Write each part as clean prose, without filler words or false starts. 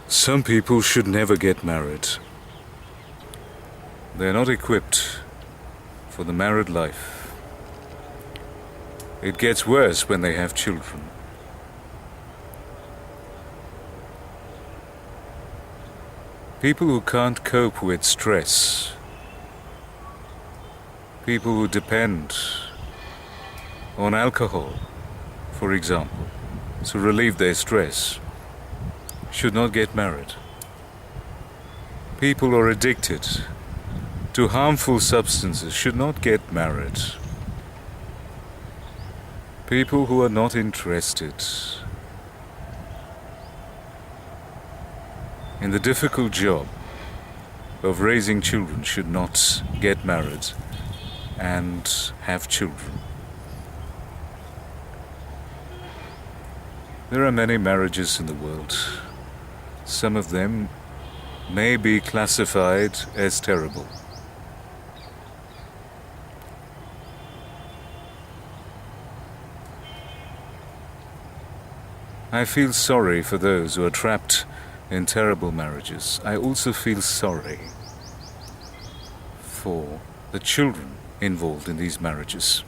Some people should never get married. They're not equipped for the married life. It gets worse when they have children. People who can't cope with stress, people who depend on alcohol, for example, to relieve their stress, should not get married. People who are addicted to harmful substances should not get married. People who are not interested in the difficult job of raising children should not get married and have children. There are many marriages in the world. Some of them may be classified as terrible. I feel sorry for those who are trapped in terrible marriages. I also feel sorry for the children involved in these marriages.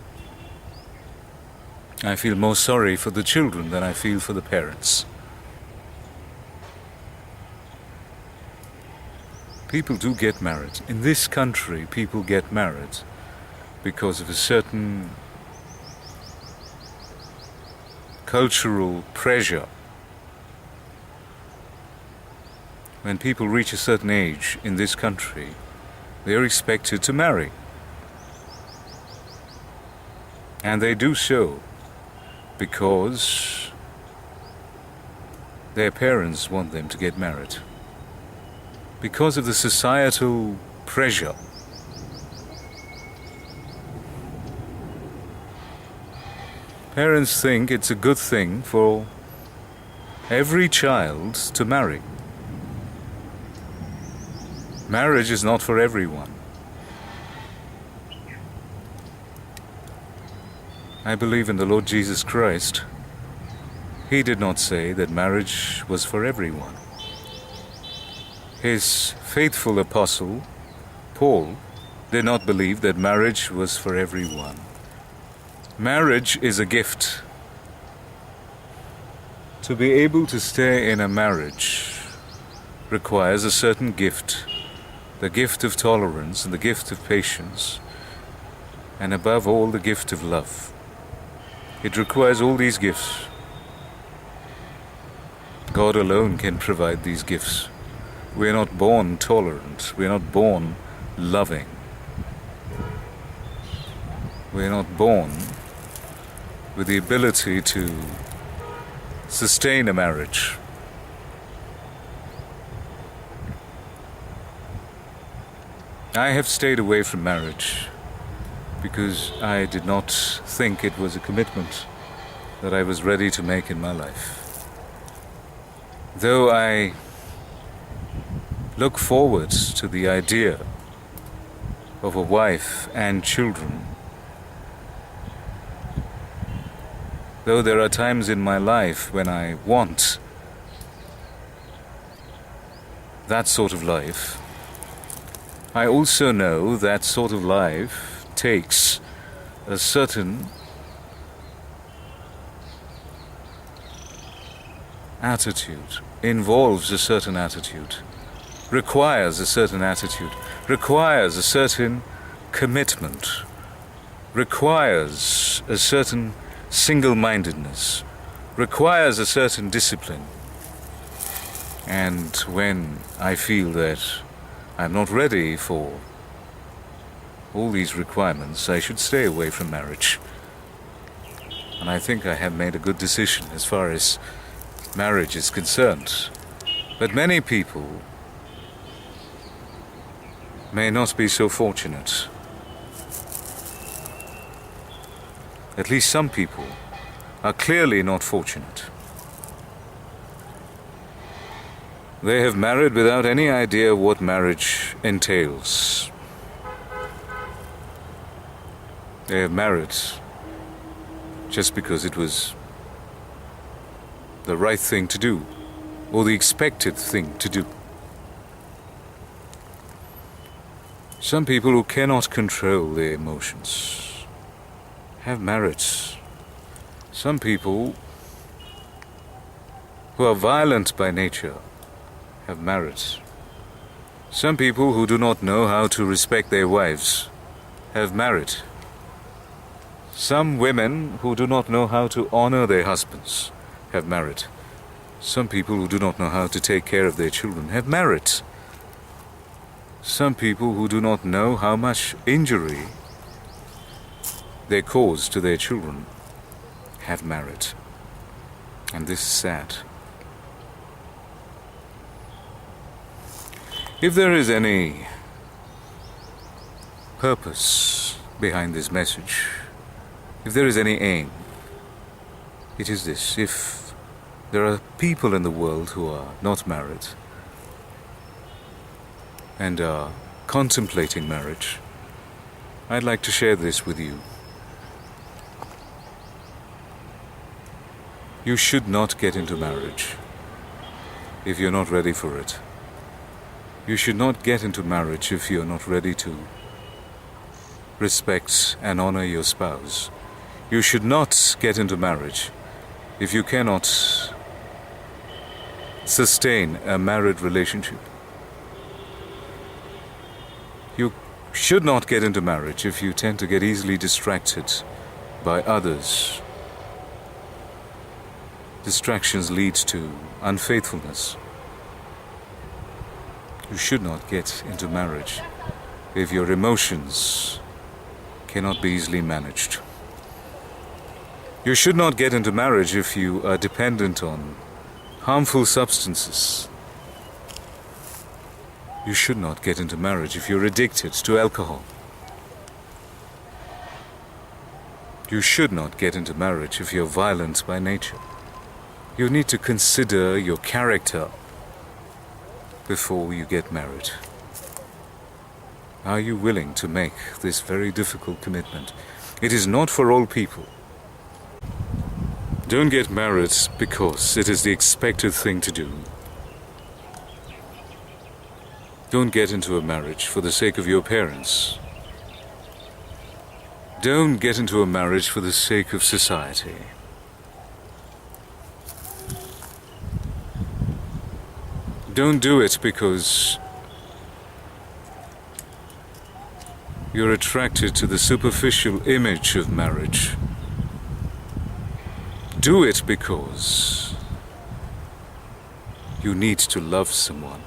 I feel more sorry for the children than I feel for the parents. People do get married. In this country, people get married because of a certain cultural pressure. When people reach a certain age in this country, they are expected to marry. And they do so because their parents want them to get married. Because of the societal pressure. Parents think it's a good thing for every child to marry. Marriage is not for everyone. I believe in the Lord Jesus Christ. He did not say that marriage was for everyone. His faithful apostle, Paul, did not believe that marriage was for everyone. Marriage is a gift. To be able to stay in a marriage requires a certain gift. The gift of tolerance and the gift of patience, and above all, the gift of love. It requires all these gifts. God alone can provide these gifts. We are not born tolerant. We are not born loving. We are not born with the ability to sustain a marriage. I have stayed away from marriage because I did not think it was a commitment that I was ready to make in my life. Though I look forward to the idea of a wife and children, though there are times in my life when I want that sort of life, I also know that sort of life takes a certain attitude, involves a certain attitude, requires a certain attitude, requires a certain commitment, requires a certain single-mindedness, requires a certain discipline. And when I feel that I'm not ready for all these requirements, I should stay away from marriage. And I think I have made a good decision as far as marriage is concerned. But many people may not be so fortunate. At least some people are clearly not fortunate. They have married without any idea what marriage entails. They have married just because it was the right thing to do. or the expected thing to do. Some people who cannot control their emotions have married. Some people who are violent by nature have married. Some people who do not know how to respect their wives have married. Some women who do not know how to honor their husbands have married. Some people who do not know how to take care of their children have married. Some people who do not know how much injury they cause to their children have married. And this is sad. If there is any purpose behind this message, if there is any aim, it is this: if there are people in the world who are not married and are contemplating marriage, I'd like to share this with you. You should not get into marriage if you're not ready for it. You should not get into marriage if you're not ready to respect and honor your spouse. You should not get into marriage if you cannot sustain a married relationship. You should not get into marriage if you tend to get easily distracted by others. Distractions lead to unfaithfulness. You should not get into marriage if your emotions cannot be easily managed. You should not get into marriage if you are dependent on harmful substances. You should not get into marriage if you're addicted to alcohol. You should not get into marriage if you're violent by nature. You need to consider your character before you get married. Are you willing to make this very difficult commitment? It is not for all people. Don't get married because it is the expected thing to do. Don't get into a marriage for the sake of your parents. Don't get into a marriage for the sake of society. Don't do it because you're attracted to the superficial image of marriage. Do it because you need to love someone.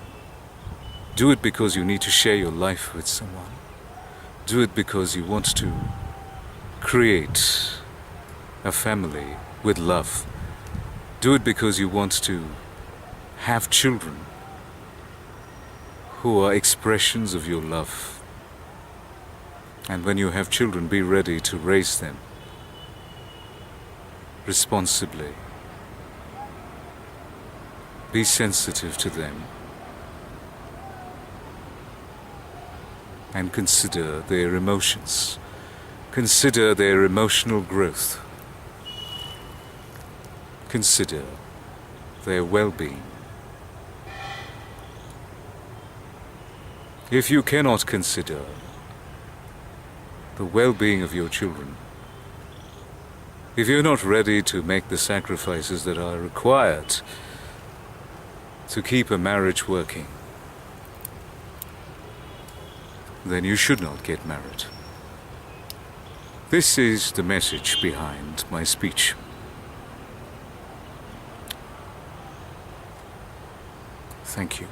Do it because you need to share your life with someone. Do it because you want to create a family with love. Do it because you want to have children who are expressions of your love. And when you have children, be ready to raise them responsibly. Be sensitive to them and consider their emotions. Consider their emotional growth. Consider their well-being. If you cannot consider the well-being of your children, if you're not ready to make the sacrifices that are required to keep a marriage working, then you should not get married. This is the message behind my speech. Thank you.